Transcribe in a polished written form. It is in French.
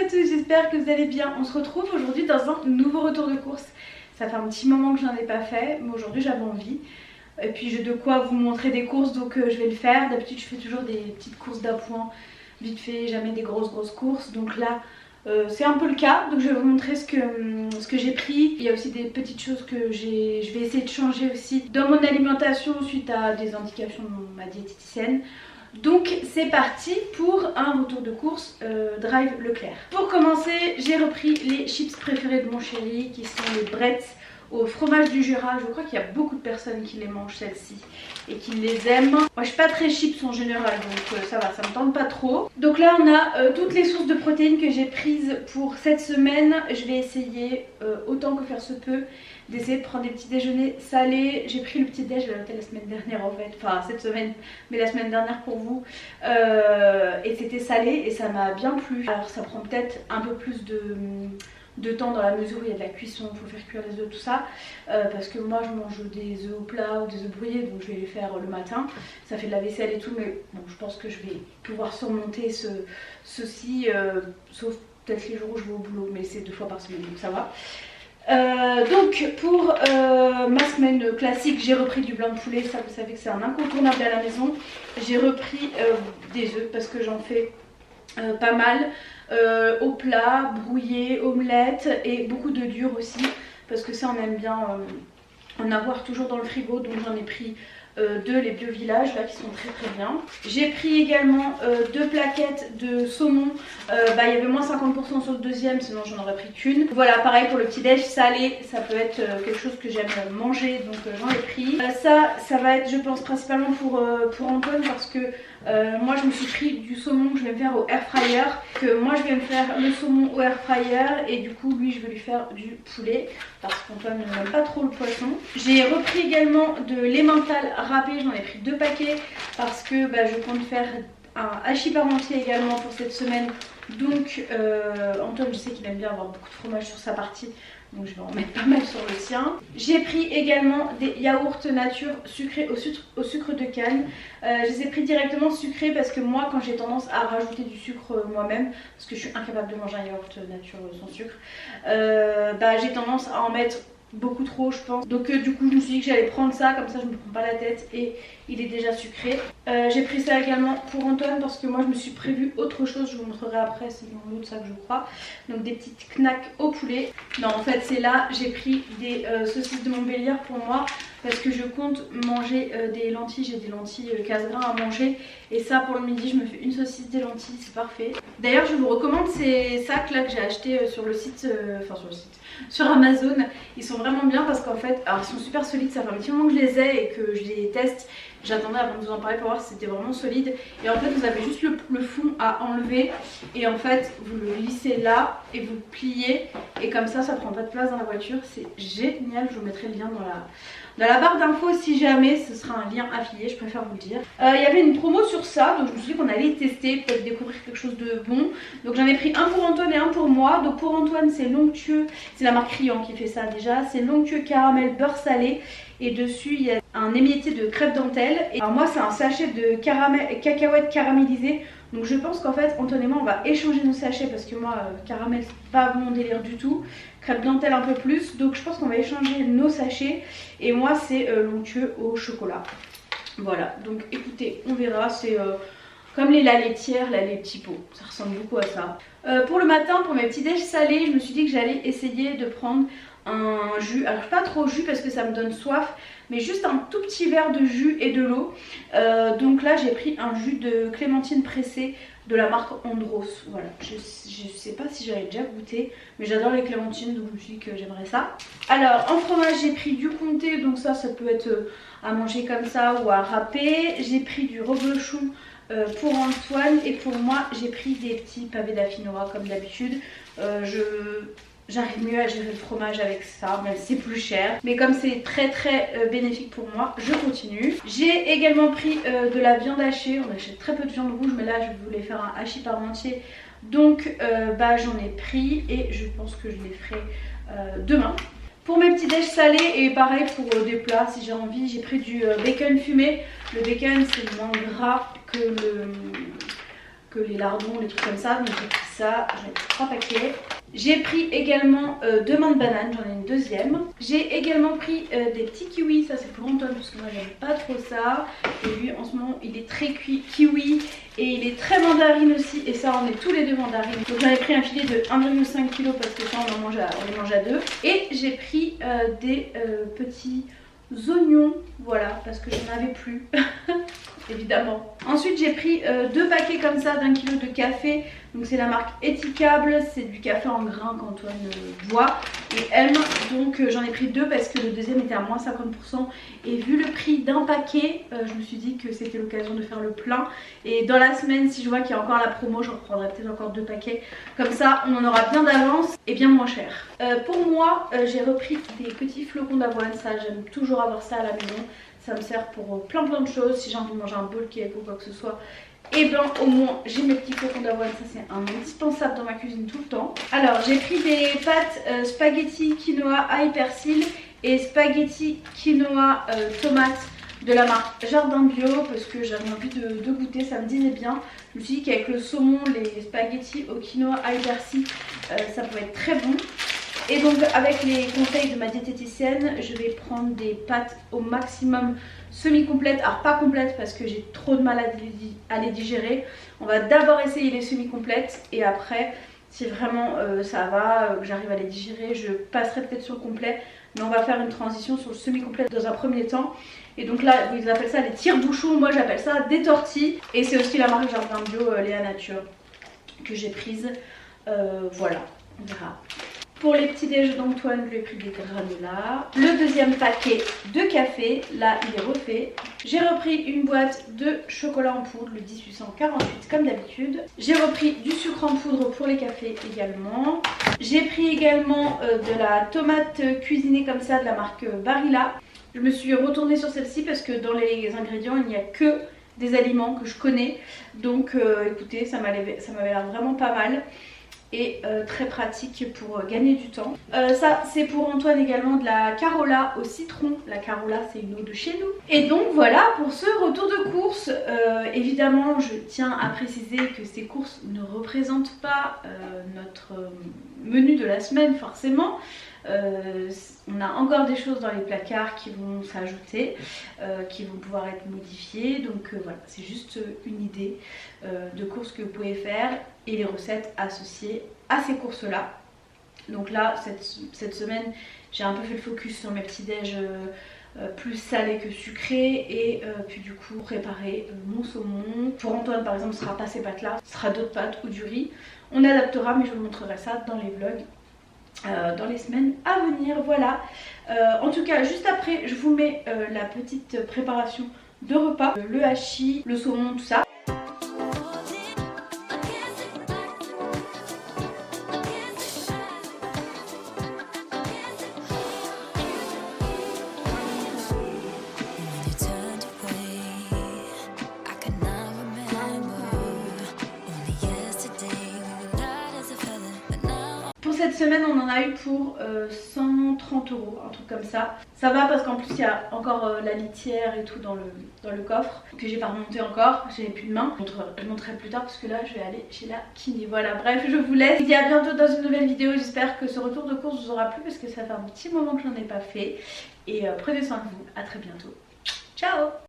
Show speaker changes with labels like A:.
A: à tous, j'espère que vous allez bien. On se retrouve aujourd'hui dans un nouveau retour de course. Ça fait un petit moment que je n'en ai pas fait, mais aujourd'hui j'avais envie. Et puis j'ai de quoi vous montrer des courses, donc je vais le faire. D'habitude je fais toujours des petites courses d'appoint, vite fait, jamais des grosses courses. Donc là c'est un peu le cas, donc je vais vous montrer ce que j'ai pris. Il y a aussi des petites choses que je vais essayer de changer aussi dans mon alimentation suite à des indications de ma diététicienne. Donc c'est parti pour un retour de course Drive Leclerc. Pour commencer, j'ai repris les chips préférés de mon chéri qui sont les Bretz au fromage du Jura. Je crois qu'il y a beaucoup de personnes qui les mangent celles-ci et qui les aiment. Moi je suis pas très chips en général, donc ça va, ça me tente pas trop. Donc là on a toutes les sources de protéines que j'ai prises pour cette semaine. Je vais essayer autant que faire se peut d'essayer de prendre des petits déjeuners salés. J'ai pris le petit déj, je l'ai noté la semaine dernière en fait, enfin cette semaine, mais la semaine dernière pour vous, et c'était salé et ça m'a bien plu. Alors ça prend peut-être un peu plus de temps dans la mesure où il y a de la cuisson, il faut faire cuire les œufs, tout ça, parce que moi je mange des œufs au plat ou des œufs brouillés, donc je vais les faire le matin. Ça fait de la vaisselle et tout, mais bon, je pense que je vais pouvoir surmonter ceci, sauf peut-être les jours où je vais au boulot, mais c'est 2 fois par semaine, donc ça va. Donc pour ma semaine classique, j'ai repris du blanc de poulet, ça vous savez que c'est un incontournable à la maison. J'ai repris des œufs parce que j'en fais pas mal au plat, brouillé, omelette et beaucoup de dur aussi parce que ça on aime bien en avoir toujours dans le frigo, donc j'en ai pris 2, les Bio Village là qui sont très bien. J'ai pris également 2 plaquettes de saumon, il y avait moins 50% sur le deuxième, sinon j'en aurais pris qu'une. Voilà, pareil pour le petit déj salé, ça peut être quelque chose que j'aime manger, donc j'en ai pris. Ça va être je pense principalement pour Antoine parce que moi je me suis pris du saumon que je vais me faire au air fryer, que moi je vais me faire le saumon au air fryer et du coup lui je vais lui faire du poulet parce qu'Antoine n'aime pas trop le poisson. J'ai repris également de l'emmental râpé, j'en ai pris 2 paquets parce que je compte faire un hachis parmentier également pour cette semaine. Donc Antoine je sais qu'il aime bien avoir beaucoup de fromage sur sa partie, donc je vais en mettre pas mal sur le sien. J'ai pris également des yaourts nature sucrés au sucre de canne. Je les ai pris directement sucrés parce que moi quand j'ai tendance à rajouter du sucre moi-même, parce que je suis incapable de manger un yaourt nature sans sucre, j'ai tendance à en mettre beaucoup trop je pense. Donc du coup je me suis dit que j'allais prendre ça, comme ça je me prends pas la tête et il est déjà sucré. J'ai pris ça également pour Antoine parce que moi je me suis prévu autre chose, je vous montrerai après, c'est dans l'autre sac je crois. Donc des petites knacks au poulet. Non en fait c'est là, j'ai pris des saucisses de Montbéliard pour moi parce que je compte manger des lentilles, j'ai des lentilles casse-grains à manger et ça pour le midi je me fais une saucisse des lentilles, c'est parfait. D'ailleurs je vous recommande ces sacs là que j'ai acheté sur le site, sur Amazon. Ils sont vraiment bien parce qu'en fait, alors ils sont super solides, ça fait un petit moment que je les ai et que je les teste. J'attendais avant de vous en parler pour voir si c'était vraiment solide. Et en fait vous avez juste le fond à enlever et en fait vous le lissez là et vous pliez et comme ça prend pas de place dans la voiture. C'est génial, je vous mettrai le lien dans la barre d'infos si jamais, ce sera un lien affilié, je préfère vous le dire. Il y avait une promo sur ça, donc je me suis dit qu'on allait tester, peut-être découvrir quelque chose de bon. Donc j'en ai pris un pour Antoine et un pour moi. Donc pour Antoine c'est l'onctueux, c'est la marque Riant qui fait ça déjà, c'est l'onctueux caramel beurre salé. Et dessus il y a un émietté de crêpe dentelle. Et alors moi c'est un sachet de cacahuètes caramélisées. Donc je pense qu'en fait Antoine et moi on va échanger nos sachets parce que moi caramel c'est pas mon délire du tout. Crêpe dentelle un peu plus. Donc je pense qu'on va échanger nos sachets. Et moi c'est l'onctueux au chocolat. Voilà, donc écoutez, on verra, c'est comme les laitières, là les petits pots, ça ressemble beaucoup à ça. Pour le matin, pour mes petits déj salés, je me suis dit que j'allais essayer de prendre un jus, alors pas trop jus parce que ça me donne soif, mais juste un tout petit verre de jus et de l'eau. Donc là j'ai pris un jus de clémentine pressée de la marque Andros. Voilà, je sais pas si j'avais déjà goûté, mais j'adore les clémentines, donc je me suis dit que j'aimerais ça. Alors en fromage j'ai pris du comté, donc ça peut être à manger comme ça ou à râper. J'ai pris du reblochon pour Antoine et pour moi j'ai pris des petits pavés d'affinois comme d'habitude. J'arrive mieux à gérer le fromage avec ça, même si c'est plus cher. Mais comme c'est très bénéfique pour moi, je continue. J'ai également pris de la viande hachée. On achète très peu de viande rouge, mais là je voulais faire un hachis parmentier. Donc j'en ai pris et je pense que je les ferai demain. Pour mes petits déj salés et pareil pour des plats si j'ai envie, j'ai pris du bacon fumé. Le bacon c'est moins gras que que les lardons, les trucs comme ça. Donc j'ai pris ça, j'en ai pris 3 paquets. J'ai pris également 2 mains de banane, j'en ai une deuxième. J'ai également pris des petits kiwis, ça c'est pour Antoine parce que moi j'aime pas trop ça. Et lui en ce moment il est très kiwi et il est très mandarine aussi. Et ça on est tous les deux mandarines. Donc j'en ai pris un filet de 1,5 kg parce que ça on les mange à deux. Et j'ai pris des petits oignons, voilà, parce que je n'en avais plus. Évidemment. Ensuite j'ai pris 2 paquets comme ça d'1 kg de café. Donc c'est la marque Éthicable, c'est du café en grains qu'Antoine boit et aime. Donc j'en ai pris 2 parce que le deuxième était à moins 50%. Et vu le prix d'un paquet, je me suis dit que c'était l'occasion de faire le plein. Et dans la semaine, si je vois qu'il y a encore la promo, j'en reprendrai peut-être encore 2 paquets. Comme ça on en aura bien d'avance et bien moins cher. Pour moi, j'ai repris des petits flocons d'avoine. Ça j'aime toujours avoir ça à la maison. Ça me sert pour plein de choses. Si j'ai envie de manger un bowl cake ou quoi que ce soit, et bien au moins j'ai mes petits flocons d'avoine. Ça c'est un indispensable dans ma cuisine tout le temps. Alors j'ai pris des pâtes spaghetti quinoa ail persil et spaghetti quinoa tomate de la marque Jardin Bio parce que j'avais envie de goûter, ça me disait bien. Je me suis dit qu'avec le saumon, les spaghettis au quinoa ail persil, ça pouvait être très bon. Et donc avec les conseils de ma diététicienne, je vais prendre des pâtes au maximum semi-complètes. Alors pas complètes parce que j'ai trop de mal à les digérer. On va d'abord essayer les semi-complètes et après si vraiment ça va, que j'arrive à les digérer, je passerai peut-être sur le complet. Mais on va faire une transition sur le semi-complet dans un premier temps. Et donc là, ils appellent ça les tire-bouchons, moi j'appelle ça des tortilles. Et c'est aussi la marque Jardin Bio Léa Nature que j'ai prise. Voilà, on verra. Pour les petits déj d'Antoine, je lui ai pris des granolas. Le deuxième paquet de café, là il est refait. J'ai repris une boîte de chocolat en poudre, le 1848 comme d'habitude. J'ai repris du sucre en poudre pour les cafés également. J'ai pris également de la tomate cuisinée comme ça de la marque Barilla. Je me suis retournée sur celle-ci parce que dans les ingrédients il n'y a que des aliments que je connais. Donc écoutez, ça m'avait l'air vraiment pas mal. Et très pratique pour gagner du temps. Ça c'est pour Antoine également de la Carola au citron. La Carola c'est une eau de chez nous. Et donc voilà pour ce retour de course. Évidemment je tiens à préciser que ces courses ne représentent pas notre menu de la semaine forcément. On a encore des choses dans les placards qui vont s'ajouter, qui vont pouvoir être modifiées. Donc voilà, c'est juste une idée de courses que vous pouvez faire et les recettes associées à ces courses là. Donc là cette semaine j'ai un peu fait le focus sur mes petits déj plus salés que sucrés et puis du coup préparer mon saumon. Pour Antoine par exemple ce sera pas ces pâtes là, ce sera d'autres pâtes ou du riz. On adaptera mais je vous montrerai ça dans les vlogs. Dans les semaines à venir, voilà. En tout cas juste après je vous mets la petite préparation de repas, le hachis, le saumon, tout ça. Cette semaine on en a eu pour 130 € un truc comme ça. Ça va parce qu'en plus il y a encore la litière et tout dans le coffre que j'ai pas remonté encore, j'ai plus de main. Je montrerai plus tard parce que là je vais aller chez la kiné. Voilà, bref je vous laisse. Je vous dis à bientôt dans une nouvelle vidéo. J'espère que ce retour de course vous aura plu parce que ça fait un petit moment que j'en ai pas fait. Et prenez soin de vous, à très bientôt. Ciao.